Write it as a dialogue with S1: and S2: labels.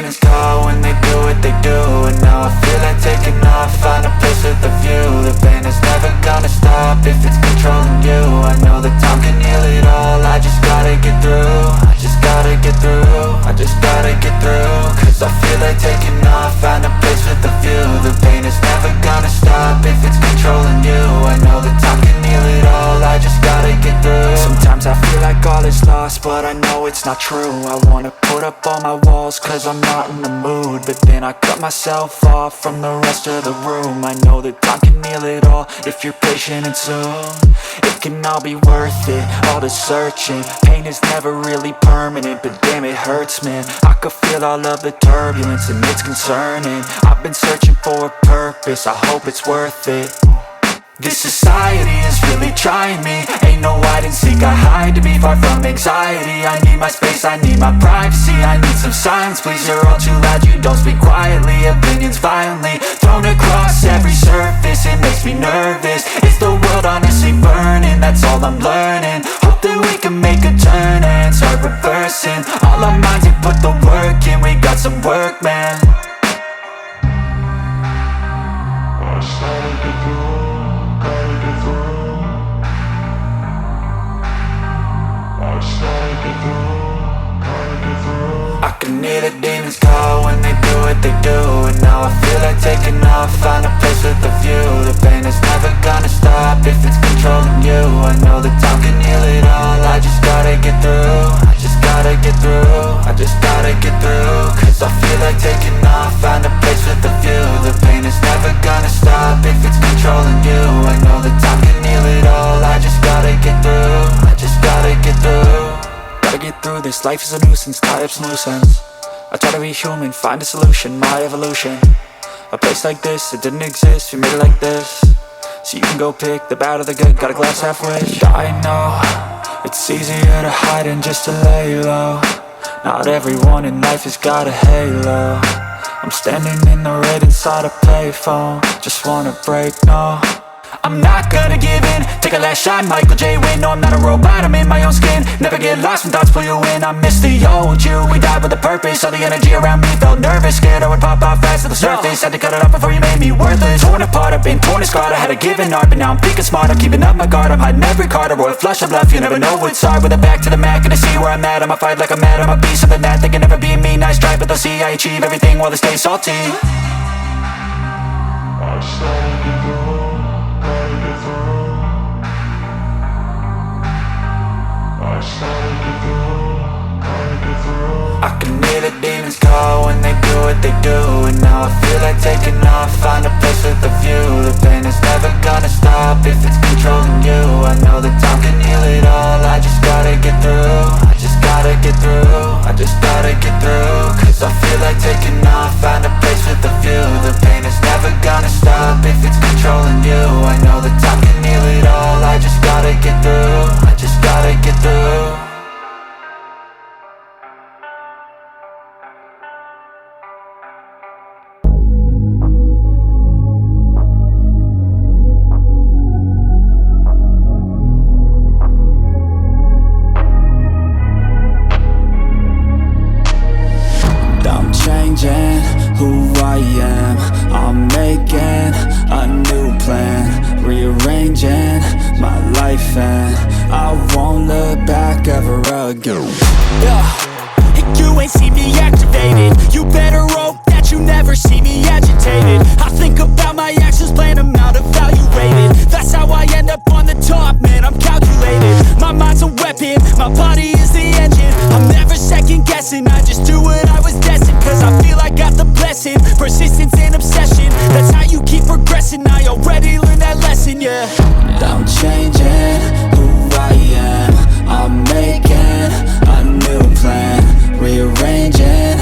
S1: demons call when they do what they do. And now I feel like taking off, find a place with a view. The pain is never gonna stop if it's controlling you. I know that time can heal it all, I just gotta get through. I just gotta get through, I just gotta get through. Cause I feel like taking off, find a place with a view. The pain is never gonna stop if it's controlling you. I know that time can heal it all, I just gotta get through. Sometimes I feel like all is lost, but I know it's not true. I wanna put up all my walls cause I'm not in the mood, but then I cut myself off from the rest of the room. I know that time can heal it all if you're patient and soon. It can all be worth it, all the searching. Pain is never really permanent, but damn it hurts, man. I could feel all of the turbulence and it's concerning. I've been searching for a purpose, I hope it's worth it. This society is really trying me. Ain't no hide and seek, I hide to be far from anxiety. I need my space, I need my privacy. I need some silence, please, you're all too loud. You don't speak quietly, opinions violently thrown across every surface. It makes me nervous, is the world honestly burning? That's all I'm learning. Hope that we can make a turn and start reversing. All our minds and put the work in, we got some work, man. I started to grow. I can hear the demons call when they do what they do. And now I feel like taking off, find a place with a view. The pain is never gonna stop if it's controlling you. I know that time can heal it all, I just gotta get through. I just gotta get through, I just gotta get through. Cause I feel like taking off, find a place with a view. The pain is never gonna stop if it's controlling you. I know that time can heal it all, I just gotta get through. I just gotta get through. Gotta get through this, life is a nuisance, tie up some loose ends. I try to be human, find a solution, my evolution. A place like this, it didn't exist, we made it like this. So you can go pick the bad or the good, got a glass halfway. I know, it's easier to hide than just to lay low. Not everyone in life has got a halo. I'm standing in the red inside a payphone, just wanna break, no. I'm not gonna give in, take a last shot, Michael J. Win. No, I'm not a robot, I'm in my own skin. Never get lost when thoughts pull you in. I miss the old you, we died with a purpose. All the energy around me felt nervous, scared I would pop off fast to the surface. Had to cut it off before you made me worthless. Torn apart, I've been torn and scarred. I had a given art, but now I'm thinking smart. I'm keeping up my guard, I'm hiding every card. A royal flush of love, you never know what's hard. With a back to the mat, gonna see where I'm at. I'ma fight like I'm mad, I'ma be something that they can never be me. Nice try, but they'll see I achieve everything while they stay salty. I started to grow. I can hear the demons call when they do what they do. And now I feel like taking off, find a place with a view. The pain is never gonna stop if it's controlling you. I know that time can heal it all, I just gotta get through. I just gotta get through, I just gotta get through. Cause I feel like taking off, find a place with a view. The pain is never gonna stop if it's controlling you. I know that time can heal it all, I just gotta get through. I just gotta get through. Who I am, I'm making a new plan, rearranging my life, and I won't look back ever again.
S2: You ain't see me activated, you better hope that you never see me agitated. I think about my actions, plan them out, evaluated. That's how I end up on the top, man, I'm calculated. My mind's a weapon, my body is the engine. I'm never second guessing, I just do what I was destined. Cause I feel I got the blessing, persistence and obsession. That's how you keep progressing, I already learned that lesson, yeah.
S1: I'm changing who I am, I'm making a new plan, rearranging